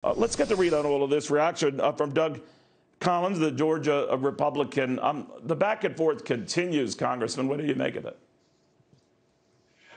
Let's get the read on all of this. Reaction from Doug Collins, the Georgia Republican. The back and forth continues, Congressman. What do you make of it?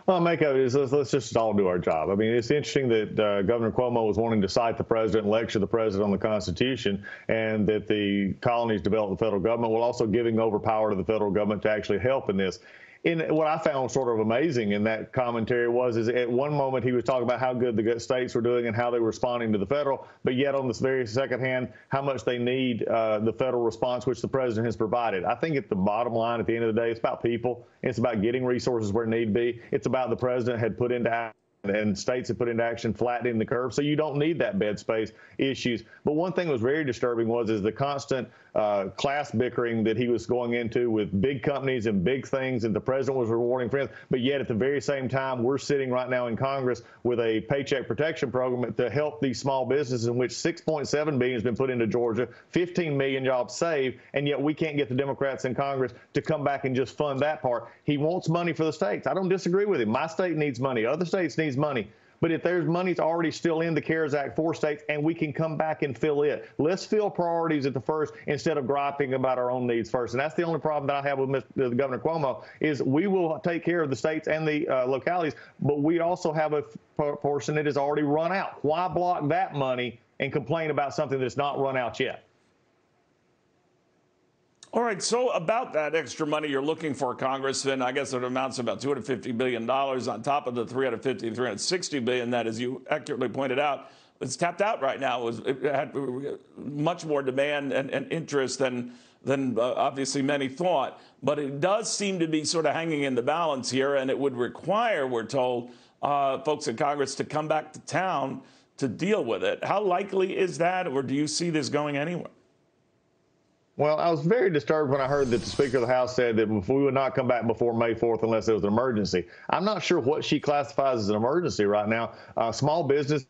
Well, make of it is let's just all do our job. I mean, it's interesting that Governor Cuomo was wanting to cite the president and lecture the president on the Constitution, and that the colonies developed the federal government while also giving over power to the federal government to actually help in this. What I found sort of amazing in that commentary is at one moment he was talking about how good the states were doing and how they were responding to the federal, but yet on this very second hand, how much they need the federal response, which the president has provided. I think at the bottom line, at the end of the day, it's about people. It's about getting resources where need be. It's about the president had put into action and states have put into action flattening the curve. So you don't need that bed space issues. But one thing that was very disturbing is the constant class bickering that he was going into with big companies and big things, and the president was rewarding friends. But yet at the very same time, we're sitting right now in Congress with a paycheck protection program to help these small businesses, in which $6.7 billion has been put into Georgia, 15 million jobs saved, and yet we can't get the Democrats in Congress to come back and just fund that part. He wants money for the states. I don't disagree with him. My state needs money. Other states need money. But if there's money still in the CARES Act for states, and we can come back and fill it. Let's fill priorities at the first instead of griping about our own needs first. And that's the only problem that I have with Governor Cuomo is we will take care of the states and the localities, but we also have a portion that has already run out. Why block that money and complain about something that's not run out yet? All right, so about that extra money you're looking for, Congressman, I guess it amounts to about $250 billion on top of the $360 billion that, as you accurately pointed out, is tapped out right now. It had much more demand and interest than obviously many thought. But it does seem to be sort of hanging in the balance here, and it would require, we're told, folks in Congress to come back to town to deal with it. How likely is that, or do you see this going anywhere? Well, I was very disturbed when I heard that the Speaker of the House said that we would not come back before May 4th unless it was an emergency. I'm not sure what she classifies as an emergency right now. Small business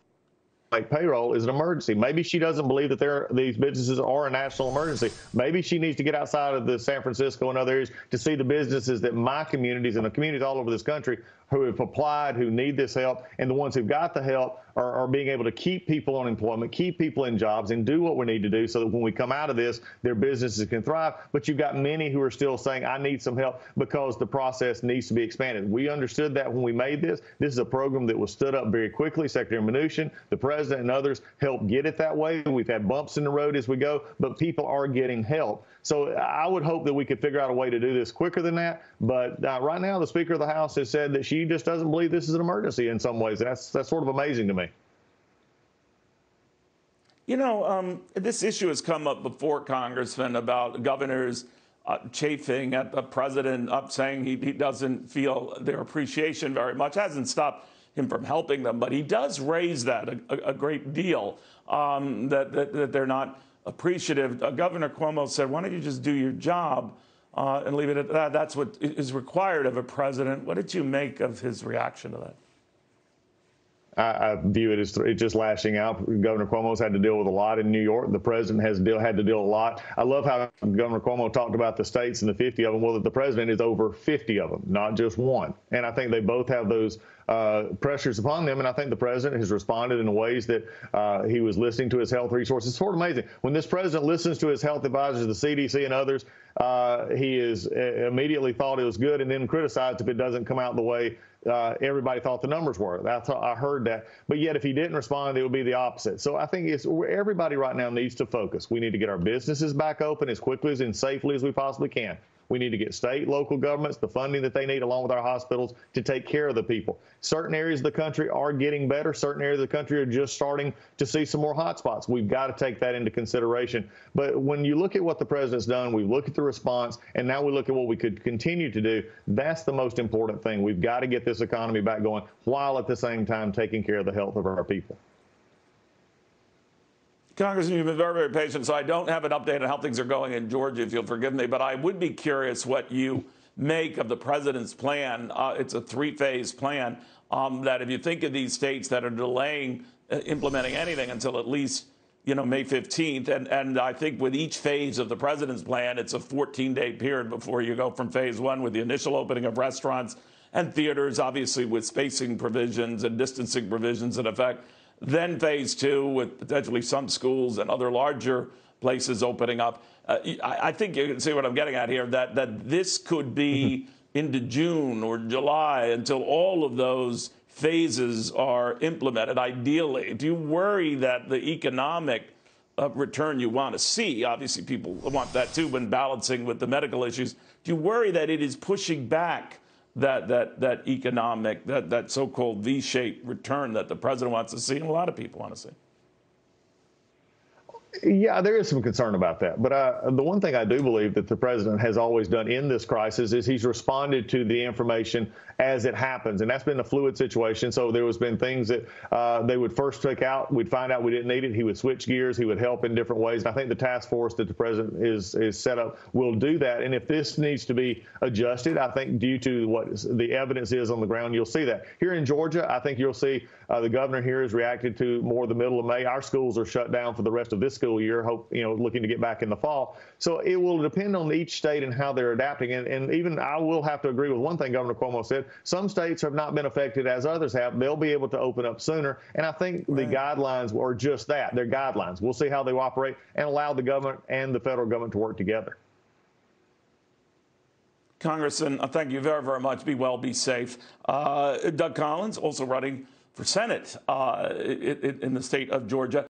like payroll is an emergency. Maybe she doesn't believe that these businesses are a national emergency. Maybe she needs to get outside of the San Francisco and other areas to see the businesses that my communities and the communities all over this country who have applied, who need this help, and the ones who've got the help are being able to keep people on employment, keep people in jobs, and do what we need to do so that when we come out of this, their businesses can thrive. But you've got many who are still saying, I need some help because the process needs to be expanded. We understood that when we made this. This is a program that was stood up very quickly. Secretary Mnuchin, the president, and others helped get it that way. We've had bumps in the road as we go, but people are getting help. So I would hope that we could figure out a way to do this quicker than that. But right now, the Speaker of the House has said that she just doesn't believe this is an emergency in some ways. That's sort of amazing to me. You know, this issue has come up before, Congressman, about governors chafing at the president, saying he doesn't feel their appreciation very much. Hasn't stopped him from helping them, but he does raise that a great deal, that they're not appreciative. Governor Cuomo said, why don't you just do your job and leave it at that? That's what is required of a president. What did you make of his reaction to that? I view it as just lashing out. Governor Cuomo's had to deal with a lot in New York. The president has had to deal with a lot. I love how Governor Cuomo talked about the states and the 50 of them. Well, the president is over 50 of them, not just one. And I think they both have those pressures upon them. And I think the president has responded in ways that he was listening to his health resources. It's sort of amazing. When this president listens to his health advisors, the CDC and others, he is immediately thought it was good and then criticized if it doesn't come out the way everybody thought the numbers were. That's how I heard that. But yet, if he didn't respond, it would be the opposite. So I think everybody right now needs to focus. We need to get our businesses back open as quickly and safely as we possibly can. We need to get state, local governments the funding that they need, along with our hospitals, to take care of the people. Certain areas of the country are getting better. Certain areas of the country are just starting to see some more hot spots. We've got to take that into consideration. But when you look at what the president's done, we look at the response, and now we look at what we could continue to do. That's the most important thing. We've got to get this economy back going while at the same time taking care of the health of our people. Congressman, you've been very, very patient, so I don't have an update on how things are going in Georgia, if you'll forgive me, but I would be curious what you make of the president's plan. It's a three-phase plan that if you think of these states that are delaying implementing anything until at least, May 15th, and I think with each phase of the president's plan, it's a 14-day period before you go from phase one with the initial opening of restaurants and theaters, obviously with spacing provisions and distancing provisions in effect. then phase two with potentially some schools and other larger places opening up. I think you can see what I'm getting at here, that this could be into June or July until all of those phases are implemented, ideally. Do you worry that the economic return you want to see, obviously people want that too when balancing with the medical issues, do you worry that it is pushing back that economic, that so-called V-shaped return that the president wants to see and a lot of people want to see? Yeah, there is some concern about that. But the one thing I do believe that the president has always done in this crisis is he's responded to the information as it happens. And that's been a fluid situation. So there has been things that they would first take out. We'd find out we didn't need it. He would switch gears. He would help in different ways. And I think the task force that the president is set up will do that. And if this needs to be adjusted, I think due to what the evidence is on the ground, you'll see that. Here in Georgia, I think you'll see the governor here has reacted to more the middle of May. Our schools are shut down for the rest of this school year, looking to get back in the fall. So it will depend on each state and how they're adapting. And even I will have to agree with one thing Governor Cuomo said. Some states have not been affected as others have. They'll be able to open up sooner. And I think the guidelines are just that. They're guidelines. We'll see how they operate and allow the government and the federal government to work together. Congressman, thank you very, very much. Be well, be safe. Doug Collins, also running for Senate in the state of Georgia.